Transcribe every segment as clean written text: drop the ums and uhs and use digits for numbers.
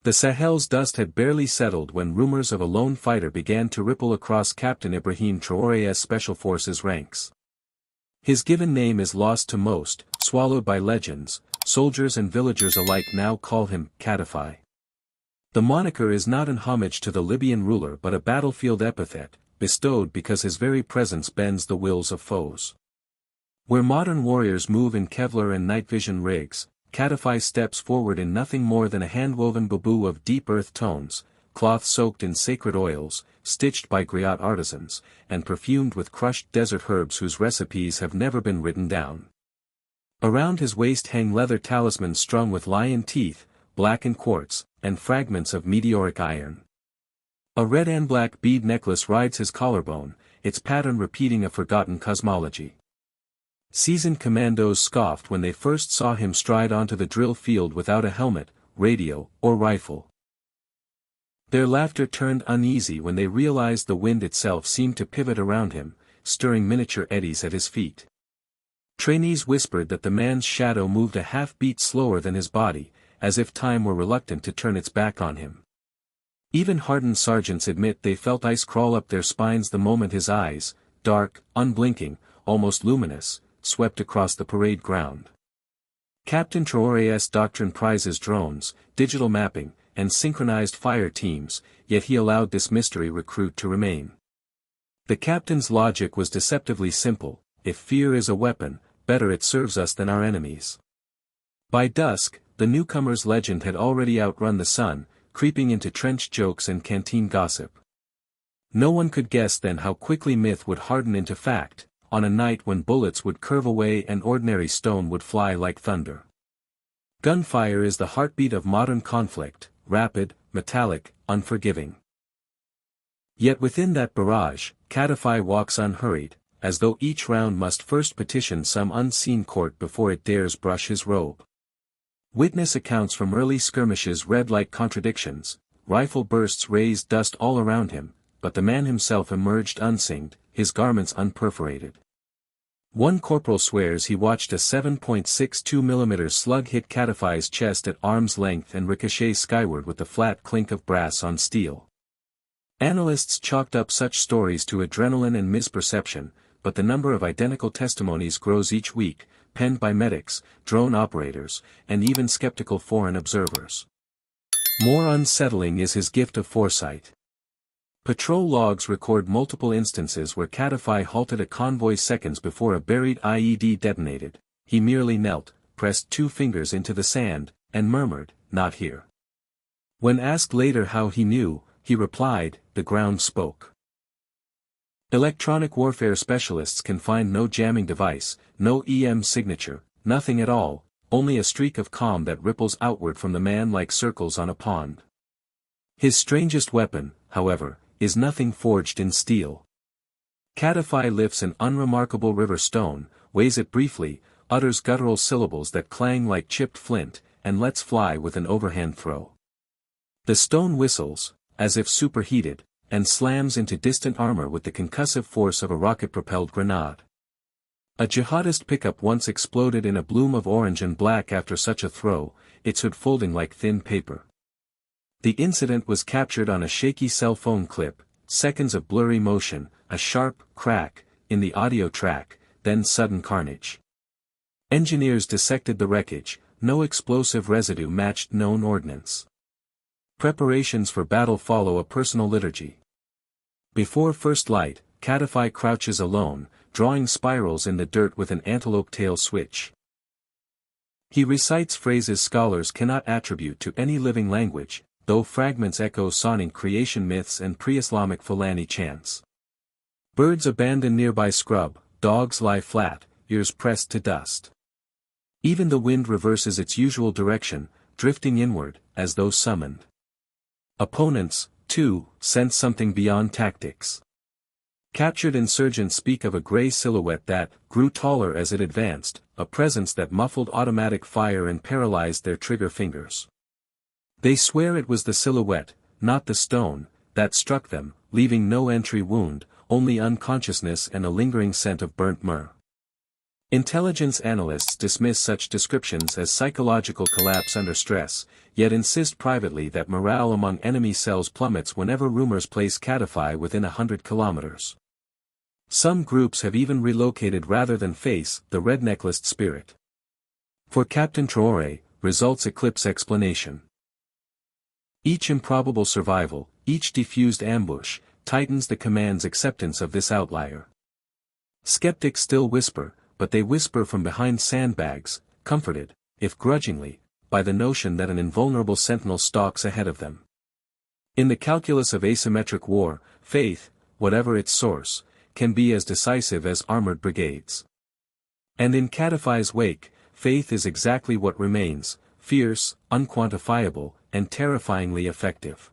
The Sahel's dust had barely settled when rumors of a lone fighter began to ripple across Captain Ibrahim Traoré's Special Forces ranks. His given name is lost to most, swallowed by legends. Soldiers and villagers alike now call him Kadhafi. The moniker is not an homage to the Libyan ruler but a battlefield epithet, bestowed because his very presence bends the wills of foes. Where modern warriors move in Kevlar and night vision rigs, Kadhafi steps forward in nothing more than a hand-woven baboo of deep earth tones, cloth soaked in sacred oils, stitched by griot artisans, and perfumed with crushed desert herbs whose recipes have never been written down. Around his waist hang leather talismans strung with lion teeth, blackened quartz, and fragments of meteoric iron. A red and black bead necklace rides his collarbone, its pattern repeating a forgotten cosmology. Seasoned commandos scoffed when they first saw him stride onto the drill field without a helmet, radio, or rifle. Their laughter turned uneasy when they realized the wind itself seemed to pivot around him, stirring miniature eddies at his feet. Trainees whispered that the man's shadow moved a half-beat slower than his body, as if time were reluctant to turn its back on him. Even hardened sergeants admit they felt ice crawl up their spines the moment his eyes, dark, unblinking, almost luminous, swept across the parade ground. Captain Traoré's doctrine prizes drones, digital mapping, and synchronized fire teams, yet he allowed this mystery recruit to remain. The captain's logic was deceptively simple: if fear is a weapon, better it serves us than our enemies. By dusk, the newcomer's legend had already outrun the sun, creeping into trench jokes and canteen gossip. No one could guess then how quickly myth would harden into fact, on a night when bullets would curve away and ordinary stone would fly like thunder. Gunfire is the heartbeat of modern conflict, rapid, metallic, unforgiving. Yet within that barrage, Kadhafi walks unhurried, as though each round must first petition some unseen court before it dares brush his robe. Witness accounts from early skirmishes read like contradictions, rifle bursts raised dust all around him, but the man himself emerged unsinged, his garments unperforated. One corporal swears he watched a 7.62mm slug hit Kadhafi's chest at arm's length and ricochet skyward with the flat clink of brass on steel. Analysts chalked up such stories to adrenaline and misperception, but the number of identical testimonies grows each week, penned by medics, drone operators, and even skeptical foreign observers. More unsettling is his gift of foresight. Patrol logs record multiple instances where Kadhafi halted a convoy seconds before a buried IED detonated. He merely knelt, pressed 2 fingers into the sand, and murmured, "Not here." When asked later how he knew, he replied, "The ground spoke." Electronic warfare specialists can find no jamming device, no EM signature, nothing at all, only a streak of calm that ripples outward from the man like circles on a pond. His strangest weapon, however, is nothing forged in steel. Kadhafi lifts an unremarkable river stone, weighs it briefly, utters guttural syllables that clang like chipped flint, and lets fly with an overhand throw. The stone whistles, as if superheated, and slams into distant armor with the concussive force of a rocket-propelled grenade. A jihadist pickup once exploded in a bloom of orange and black after such a throw, its hood folding like thin paper. The incident was captured on a shaky cell phone clip, seconds of blurry motion, a sharp crack in the audio track, then sudden carnage. Engineers dissected the wreckage, no explosive residue matched known ordnance. Preparations for battle follow a personal liturgy. Before first light, Kadhafi crouches alone, drawing spirals in the dirt with an antelope tail switch. He recites phrases scholars cannot attribute to any living language, though fragments echo sonic creation myths and pre-Islamic Fulani chants. Birds abandon nearby scrub, dogs lie flat, ears pressed to dust. Even the wind reverses its usual direction, drifting inward, as though summoned. Opponents, too, sense something beyond tactics. Captured insurgents speak of a gray silhouette that grew taller as it advanced, a presence that muffled automatic fire and paralyzed their trigger fingers. They swear it was the silhouette, not the stone, that struck them, leaving no entry wound, only unconsciousness and a lingering scent of burnt myrrh. Intelligence analysts dismiss such descriptions as psychological collapse under stress, yet insist privately that morale among enemy cells plummets whenever rumors place Kadhafi within 100 kilometers. Some groups have even relocated rather than face the red necklaced spirit. For Captain Traoré, results eclipse explanation. Each improbable survival, each diffused ambush, tightens the command's acceptance of this outlier. Skeptics still whisper, but they whisper from behind sandbags, comforted, if grudgingly, by the notion that an invulnerable sentinel stalks ahead of them. In the calculus of asymmetric war, faith, whatever its source, can be as decisive as armored brigades. And in Kadhafi's wake, faith is exactly what remains, fierce, unquantifiable, and terrifyingly effective.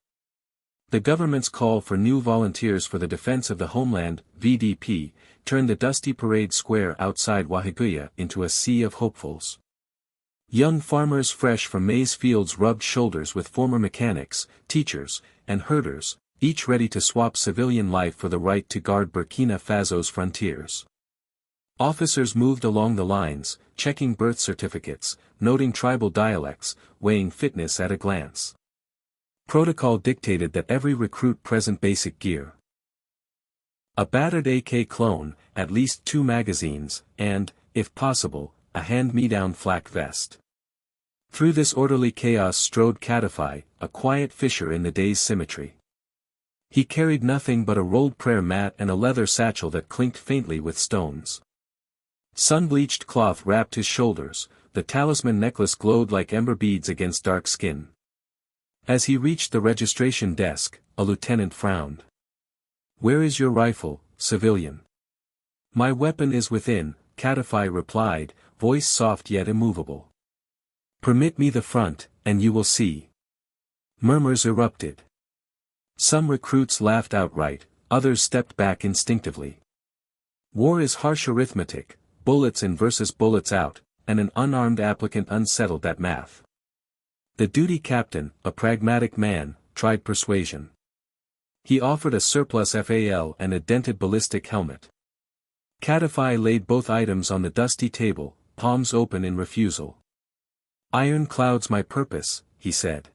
The government's call for new volunteers for the defense of the homeland, VDP, turned the dusty parade square outside Wahiguya into a sea of hopefuls. Young farmers fresh from maize fields rubbed shoulders with former mechanics, teachers, and herders, each ready to swap civilian life for the right to guard Burkina Faso's frontiers. Officers moved along the lines, checking birth certificates, noting tribal dialects, weighing fitness at a glance. Protocol dictated that every recruit present basic gear. A battered AK clone, at least 2 magazines, and, if possible, a hand-me-down flak vest. Through this orderly chaos strode Kadhafi, a quiet fisher in the day's symmetry. He carried nothing but a rolled prayer mat and a leather satchel that clinked faintly with stones. Sun-bleached cloth wrapped his shoulders, the talisman necklace glowed like ember beads against dark skin. As he reached the registration desk, a lieutenant frowned. "Where is your rifle, civilian?" "My weapon is within," Kadhafi replied, voice soft yet immovable. "Permit me the front, and you will see." Murmurs erupted. Some recruits laughed outright, others stepped back instinctively. War is harsh arithmetic, bullets in versus bullets out, and an unarmed applicant unsettled that math. The duty captain, a pragmatic man, tried persuasion. He offered a surplus FAL and a dented ballistic helmet. Kadhafi laid both items on the dusty table, palms open in refusal. "Iron clouds my purpose," he said.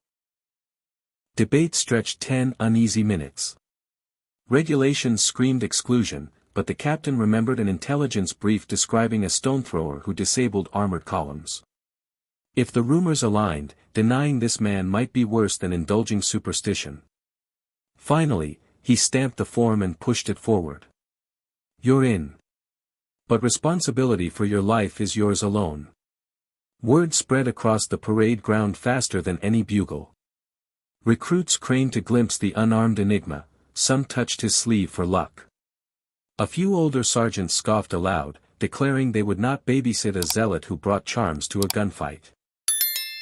Debate stretched 10 uneasy minutes. Regulations screamed exclusion, but the captain remembered an intelligence brief describing a stone thrower who disabled armored columns. If the rumors aligned, denying this man might be worse than indulging superstition. Finally, he stamped the form and pushed it forward. "You're in. But responsibility for your life is yours alone." Word spread across the parade ground faster than any bugle. Recruits craned to glimpse the unarmed enigma, some touched his sleeve for luck. A few older sergeants scoffed aloud, declaring they would not babysit a zealot who brought charms to a gunfight.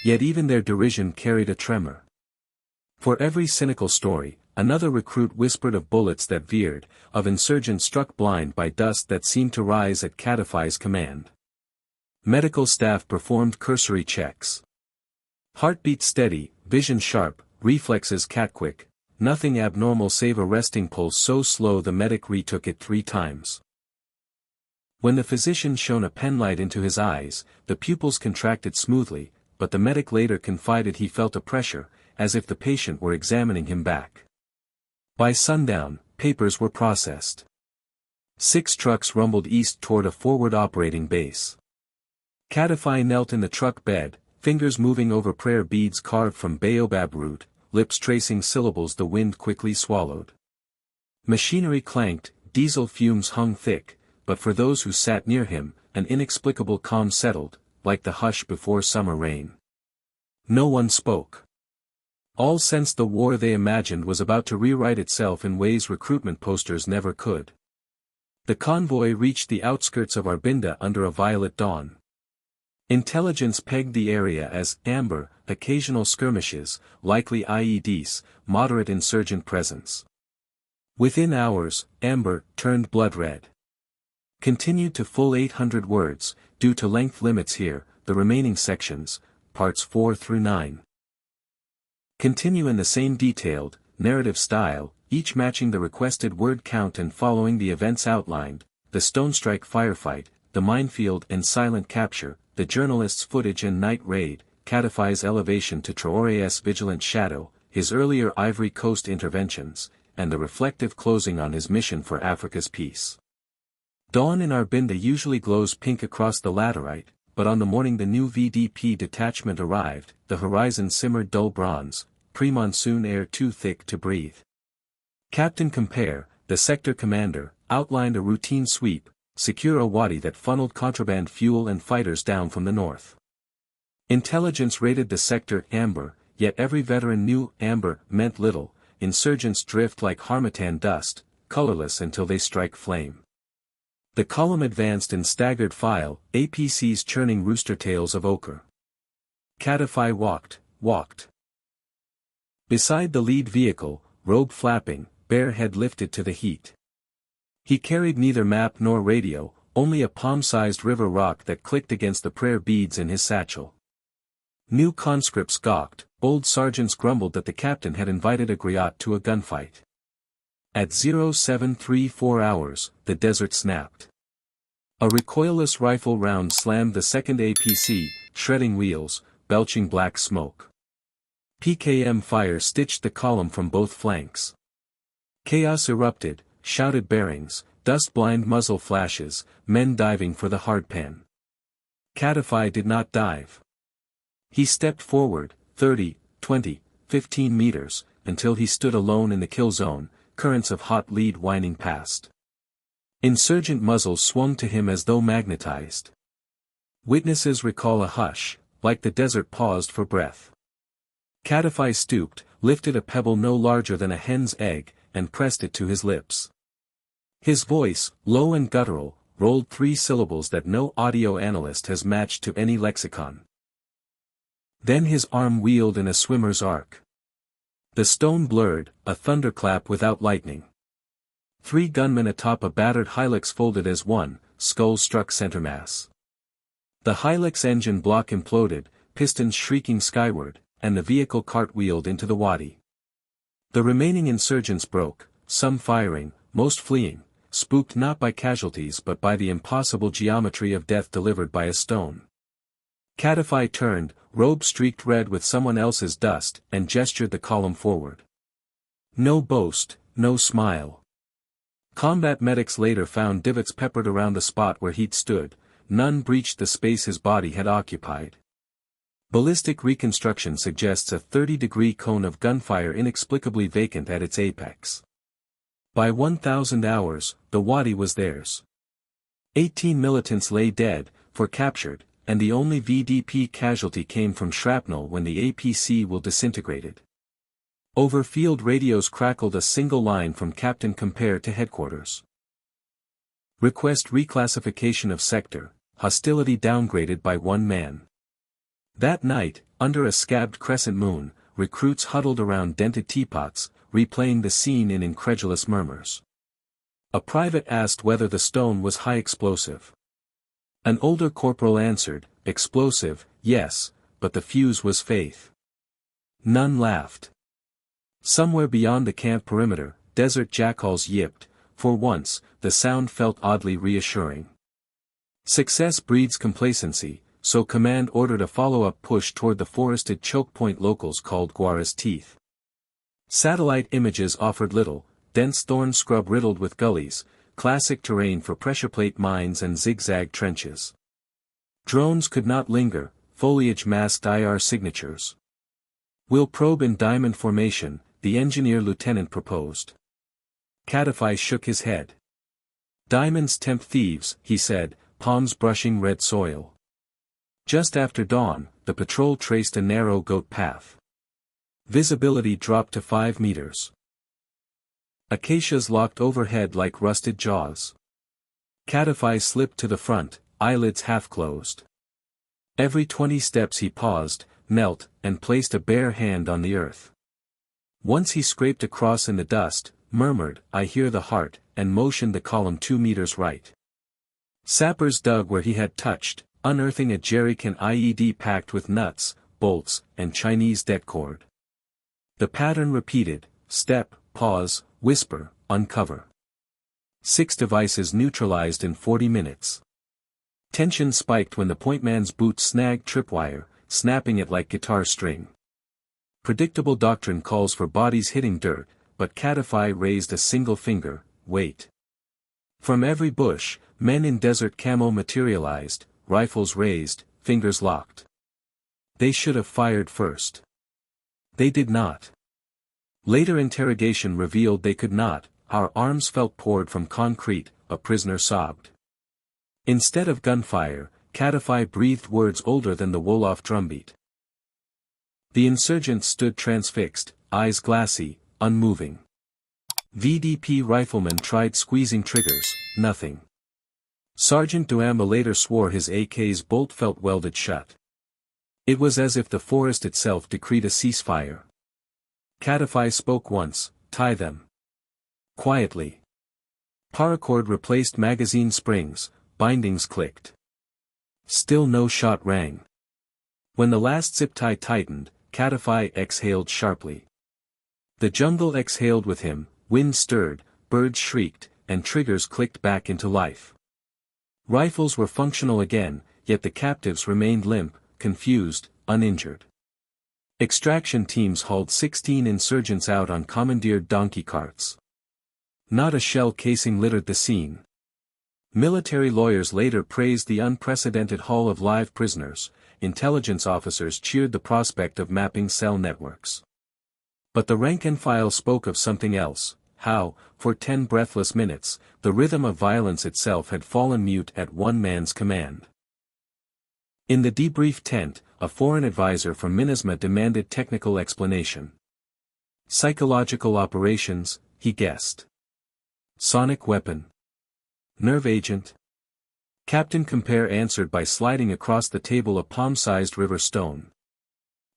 Yet even their derision carried a tremor. For every cynical story, another recruit whispered of bullets that veered, of insurgents struck blind by dust that seemed to rise at Kadhafi's command. Medical staff performed cursory checks. Heartbeat steady, vision sharp, reflexes cat-quick, nothing abnormal save a resting pulse so slow the medic retook it 3 times. When the physician shone a penlight into his eyes, the pupils contracted smoothly, but the medic later confided he felt a pressure, as if the patient were examining him back. By sundown, papers were processed. 6 trucks rumbled east toward a forward operating base. Kadhafi knelt in the truck bed, fingers moving over prayer beads carved from baobab root, lips tracing syllables the wind quickly swallowed. Machinery clanked, diesel fumes hung thick, but for those who sat near him, an inexplicable calm settled, like the hush before summer rain. No one spoke. All sensed the war they imagined was about to rewrite itself in ways recruitment posters never could. The convoy reached the outskirts of Arbinda under a violet dawn. Intelligence pegged the area as amber, occasional skirmishes, likely IEDs, moderate insurgent presence. Within hours, amber turned blood red. Continued to full 800 words, due to length limits here, the remaining sections, parts 4 through 9. Continue in the same detailed, narrative style, each matching the requested word count and following the events outlined, the Stonestrike firefight, the minefield and silent capture, the journalist's footage and night raid, Kadhafi's elevation to Traoré's vigilant shadow, his earlier Ivory Coast interventions, and the reflective closing on his mission for Africa's peace. Dawn in Arbinda usually glows pink across the laterite, but on the morning the new VDP detachment arrived, the horizon simmered dull bronze, pre-monsoon air too thick to breathe. Captain Compare, the sector commander, outlined a routine sweep, secure a wadi that funneled contraband fuel and fighters down from the north. Intelligence rated the sector amber, yet every veteran knew amber meant little. Insurgents drift like harmattan dust, colorless until they strike flame. The column advanced in staggered file, APCs churning rooster tails of ochre. Kadhafi walked. Beside the lead vehicle, robe flapping, bare head lifted to the heat. He carried neither map nor radio, only a palm-sized river rock that clicked against the prayer beads in his satchel. New conscripts gawked, old sergeants grumbled that the captain had invited a griot to a gunfight. At 0734 hours, the desert snapped. A recoilless rifle round slammed the second APC, shredding wheels, belching black smoke. PKM fire stitched the column from both flanks. Chaos erupted, shouted bearings, dust-blind muzzle flashes, men diving for the hardpan. Kadhafi did not dive. He stepped forward, 30, 20, 15 meters, until he stood alone in the kill zone, currents of hot lead whining past. Insurgent muzzles swung to him as though magnetized. Witnesses recall a hush, like the desert paused for breath. Kadhafi stooped, lifted a pebble no larger than a hen's egg, and pressed it to his lips. His voice, low and guttural, rolled 3 syllables that no audio analyst has matched to any lexicon. Then his arm wheeled in a swimmer's arc. The stone blurred, a thunderclap without lightning. 3 gunmen atop a battered Hilux folded as one, skull struck center mass. The Hilux engine block imploded, pistons shrieking skyward, and the vehicle cartwheeled into the wadi. The remaining insurgents broke, some firing, most fleeing, spooked not by casualties but by the impossible geometry of death delivered by a stone. Kadhafi turned, robe streaked red with someone else's dust, and gestured the column forward. No boast, no smile. Combat medics later found divots peppered around the spot where he'd stood, none breached the space his body had occupied. Ballistic reconstruction suggests a 30-degree cone of gunfire inexplicably vacant at its apex. By 1,000 hours, the wadi was theirs. 18 militants lay dead, for captured, and the only VDP casualty came from shrapnel when the APC will disintegrated. Over field radios crackled a single line from Captain Compare to headquarters. Request reclassification of sector, hostility downgraded by 1 man. That night, under a scabbed crescent moon, recruits huddled around dented teapots, replaying the scene in incredulous murmurs. A private asked whether the stone was high explosive. An older corporal answered, explosive, yes, but the fuse was faith. None laughed. Somewhere beyond the camp perimeter, desert jackals yipped. For once, the sound felt oddly reassuring. Success breeds complacency, so command ordered a follow-up push toward the forested choke point locals called Guara's Teeth. Satellite images offered little, dense thorn scrub riddled with gullies, classic terrain for pressure plate mines and zigzag trenches. Drones could not linger, foliage masked IR signatures. We'll probe in diamond formation, the engineer lieutenant proposed. Kadhafi shook his head. Diamonds tempt thieves, he said, palms brushing red soil. Just after dawn, the patrol traced a narrow goat path. Visibility dropped to 5 meters. Acacias locked overhead like rusted jaws. Kadhafi slipped to the front, eyelids half-closed. Every 20 steps he paused, knelt, and placed a bare hand on the earth. Once he scraped across in the dust, murmured, "I hear the heart," and motioned the column 2 meters right. Sappers dug where he had touched, unearthing a jerrycan IED packed with nuts, bolts, and Chinese det cord. The pattern repeated, step, pause, whisper, uncover. 6 devices neutralized in 40 minutes. Tension spiked when the pointman's boot snagged tripwire, snapping it like guitar string. Predictable doctrine calls for bodies hitting dirt, but Kadafai raised a single finger, wait. From every bush, men in desert camo materialized, rifles raised, fingers locked. They should have fired first. They did not. Later interrogation revealed they could not. Our arms felt poured from concrete, a prisoner sobbed. Instead of gunfire, Kadafai breathed words older than the Wolof drumbeat. The insurgents stood transfixed, eyes glassy, unmoving. VDP riflemen tried squeezing triggers, nothing. Sergeant Duamba later swore his AK's bolt felt welded shut. It was as if the forest itself decreed a ceasefire. Kadafai spoke once, tie them. Quietly. Paracord replaced magazine springs, bindings clicked. Still no shot rang. When the last zip tie tightened, Kadafai exhaled sharply. The jungle exhaled with him, wind stirred, birds shrieked, and triggers clicked back into life. Rifles were functional again, yet the captives remained limp, confused, uninjured. Extraction teams hauled 16 insurgents out on commandeered donkey carts. Not a shell casing littered the scene. Military lawyers later praised the unprecedented haul of live prisoners. Intelligence officers cheered the prospect of mapping cell networks. But the rank and file spoke of something else, how, for 10 breathless minutes, the rhythm of violence itself had fallen mute at one man's command. In the debrief tent, a foreign advisor from MINUSMA demanded technical explanation. Psychological operations, he guessed. Sonic weapon. Nerve agent. Captain Compare answered by sliding across the table a palm-sized river stone.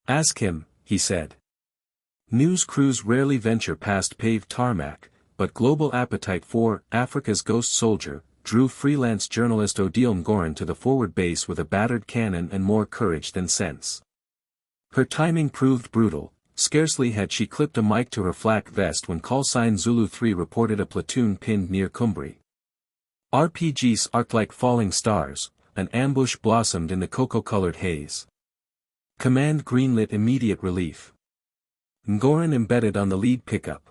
Ask him, he said. News crews rarely venture past paved tarmac, but global appetite for Africa's Ghost Soldier drew freelance journalist Odile Ngoran to the forward base with a battered cannon and more courage than sense. Her timing proved brutal. Scarcely had she clipped a mic to her flak vest when callsign Zulu 3 reported a platoon pinned near Cumbri. RPGs arced like falling stars, an ambush blossomed in the cocoa-colored haze. Command greenlit immediate relief. Ngoran embedded on the lead pickup.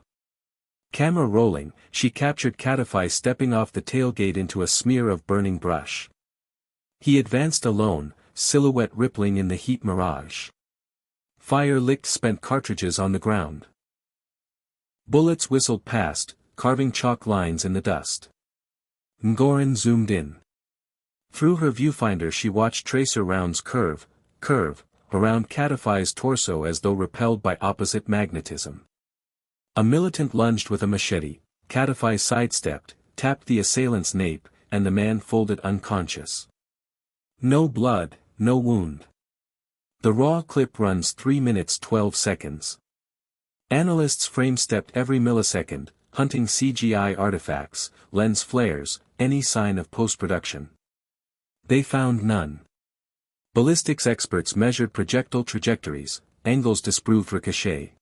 Camera rolling, she captured Kadafai stepping off the tailgate into a smear of burning brush. He advanced alone, silhouette rippling in the heat mirage. Fire licked spent cartridges on the ground. Bullets whistled past, carving chalk lines in the dust. Ngoran zoomed in. Through her viewfinder she watched tracer rounds curve, around Kadafai's torso as though repelled by opposite magnetism. A militant lunged with a machete, Kadafai sidestepped, tapped the assailant's nape, and the man folded unconscious. No blood, no wound. The raw clip runs 3 minutes 12 seconds. Analysts frame-stepped every millisecond, hunting CGI artifacts, lens flares, any sign of post-production. They found none. Ballistics experts measured projectile trajectories, angles disproved ricochet.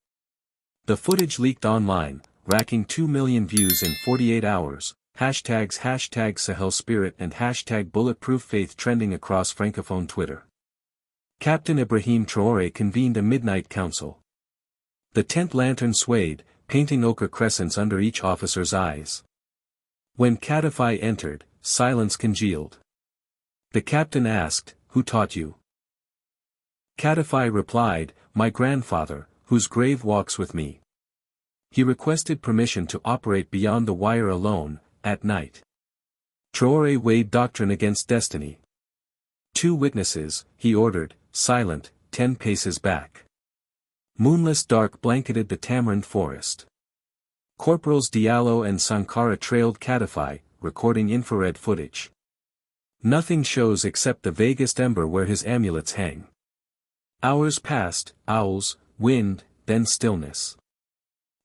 The footage leaked online, racking 2 million views in 48 hours, hashtags #Sahel Spirit and #BulletproofFaith trending across Francophone Twitter. Captain Ibrahim Traoré convened a midnight council. The tent lantern swayed, painting ochre crescents under each officer's eyes. When Kadafai entered, silence congealed. The captain asked, "Who taught you?" Kadafai replied, "My grandfather, whose grave walks with me." He requested permission to operate beyond the wire alone, at night. Traoré weighed doctrine against destiny. 2 witnesses, he ordered, silent, 10 paces back. Moonless dark blanketed the tamarind forest. Corporals Diallo and Sankara trailed Kadafai, recording infrared footage. Nothing shows except the vaguest ember where his amulets hang. Hours passed, owls, wind, then stillness.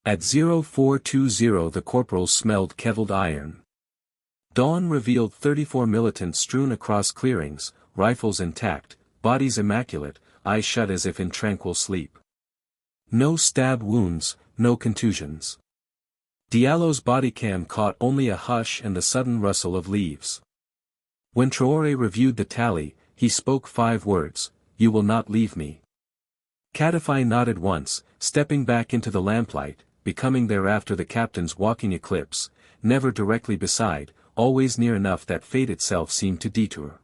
At 0420 the corporals smelled kettled iron. Dawn revealed 34 militants strewn across clearings, rifles intact, bodies immaculate, eyes shut as if in tranquil sleep. No stab wounds, no contusions. Diallo's bodycam caught only a hush and the sudden rustle of leaves. When Traoré reviewed the tally, he spoke 5 words: "You will not leave me." Kadhafi nodded once, stepping back into the lamplight, becoming thereafter the captain's walking eclipse, never directly beside, always near enough that fate itself seemed to detour.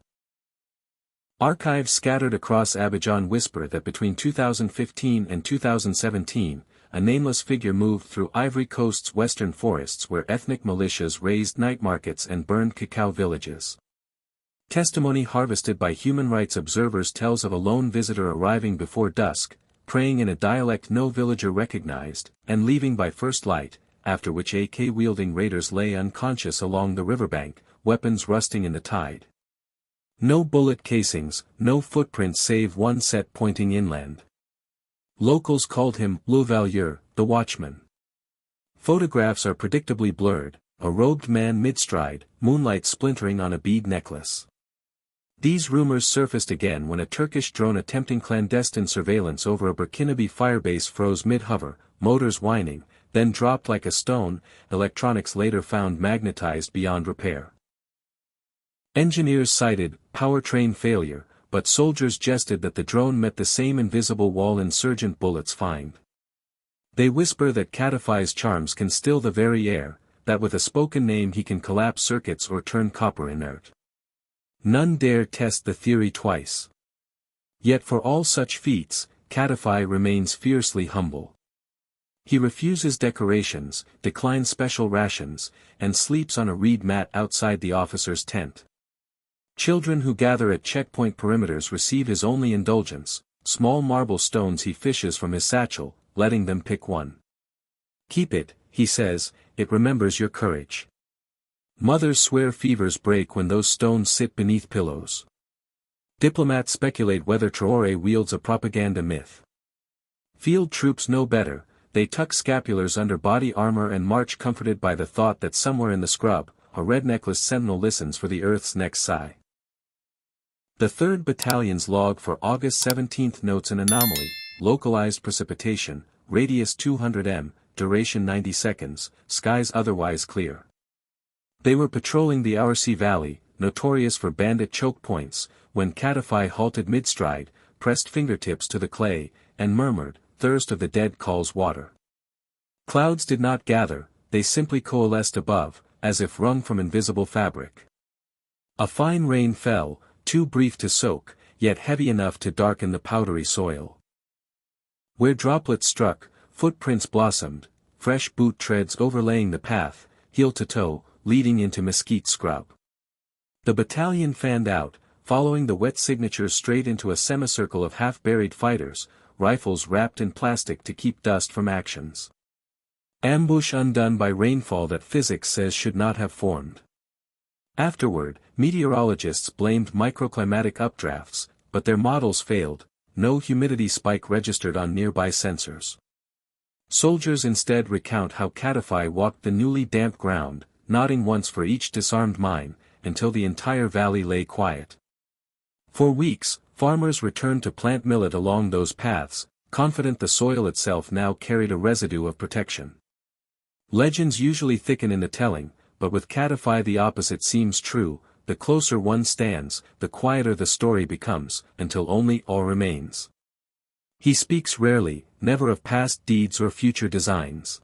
Archives scattered across Abidjan whisper that between 2015 and 2017, a nameless figure moved through Ivory Coast's western forests where ethnic militias raised night markets and burned cacao villages. Testimony harvested by human rights observers tells of a lone visitor arriving before dusk, praying in a dialect no villager recognized, and leaving by first light, after which AK-wielding raiders lay unconscious along the riverbank, weapons rusting in the tide. No bullet casings, no footprints save one set pointing inland. Locals called him Le Veilleur, the watchman. Photographs are predictably blurred, a robed man mid-stride, moonlight splintering on a bead necklace. These rumors surfaced again when a Turkish drone attempting clandestine surveillance over a Burkinabe firebase froze mid-hover, motors whining, then dropped like a stone, electronics later found magnetized beyond repair. Engineers cited powertrain failure, but soldiers jested that the drone met the same invisible wall insurgent bullets find. They whisper that Kadhafi's charms can still the very air, that with a spoken name he can collapse circuits or turn copper inert. None dare test the theory twice. Yet for all such feats, Kadhafi remains fiercely humble. He refuses decorations, declines special rations, and sleeps on a reed mat outside the officer's tent. Children who gather at checkpoint perimeters receive his only indulgence, small marble stones he fishes from his satchel, letting them pick one. "Keep it," he says, "it remembers your courage." Mothers swear fevers break when those stones sit beneath pillows. Diplomats speculate whether Traoré wields a propaganda myth. Field troops know better, they tuck scapulars under body armor and march comforted by the thought that somewhere in the scrub, a red-necklaced sentinel listens for the earth's next sigh. The 3rd Battalion's log for August 17 notes an anomaly: localized precipitation, radius 200 m, duration 90 seconds, skies otherwise clear. They were patrolling the Aursi Valley, notorious for bandit choke points, when Kadhafi halted mid-stride, pressed fingertips to the clay, and murmured, "Thirst of the dead calls water." Clouds did not gather, they simply coalesced above, as if wrung from invisible fabric. A fine rain fell, too brief to soak, yet heavy enough to darken the powdery soil. Where droplets struck, footprints blossomed, fresh boot treads overlaying the path, heel to toe, leading into mesquite scrub. The battalion fanned out, following the wet signatures straight into a semicircle of half-buried fighters, rifles wrapped in plastic to keep dust from actions. Ambush undone by rainfall that physics says should not have formed. Afterward, meteorologists blamed microclimatic updrafts, but their models failed, no humidity spike registered on nearby sensors. Soldiers instead recount how Kadhafi walked the newly damp ground, nodding once for each disarmed mine, until the entire valley lay quiet. For weeks, farmers returned to plant millet along those paths, confident the soil itself now carried a residue of protection. Legends usually thicken in the telling, but with Kadhafi the opposite seems true: the closer one stands, the quieter the story becomes, until only awe remains. He speaks rarely, never of past deeds or future designs.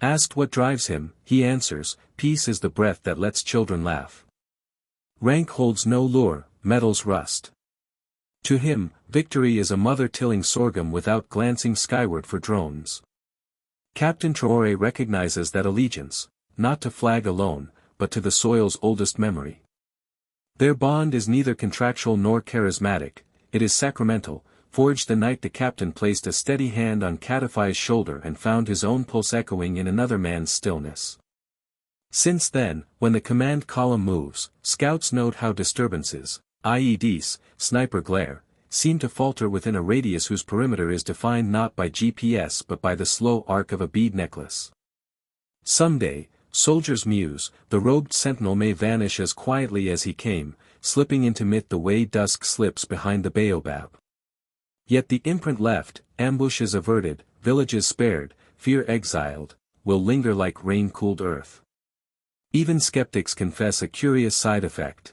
Asked what drives him, he answers, "Peace is the breath that lets children laugh." Rank holds no lure, medals rust. To him, victory is a mother tilling sorghum without glancing skyward for drones. Captain Traoré recognizes that allegiance, not to flag alone, but to the soil's oldest memory. Their bond is neither contractual nor charismatic, it is sacramental, forged the night the captain placed a steady hand on Kadhafi's shoulder and found his own pulse echoing in another man's stillness. Since then, when the command column moves, scouts note how disturbances, IEDs, sniper glare, seem to falter within a radius whose perimeter is defined not by GPS but by the slow arc of a bead necklace. Someday, soldiers muse, the robed sentinel may vanish as quietly as he came, slipping into myth the way dusk slips behind the baobab. Yet the imprint left, ambushes averted, villages spared, fear exiled, will linger like rain-cooled earth. Even skeptics confess a curious side effect.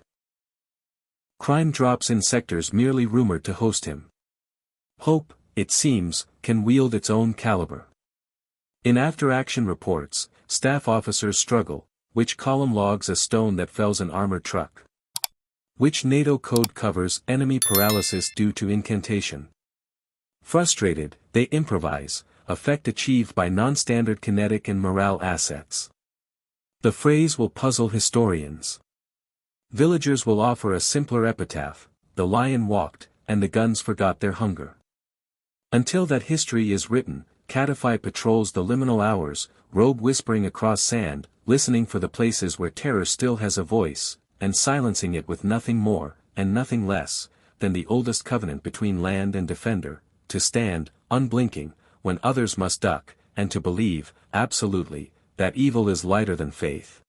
Crime drops in sectors merely rumored to host him. Hope, it seems, can wield its own caliber. In after-action reports, staff officers struggle. Which column logs a stone that fells an armored truck? Which NATO code covers enemy paralysis due to incantation? Frustrated, they improvise, effect achieved by non-standard kinetic and morale assets. The phrase will puzzle historians. Villagers will offer a simpler epitaph: the lion walked, and the guns forgot their hunger. Until that history is written, Catify patrols the liminal hours, robe whispering across sand, listening for the places where terror still has a voice, and silencing it with nothing more, and nothing less, than the oldest covenant between land and defender, to stand, unblinking, when others must duck, and to believe, absolutely, that evil is lighter than faith.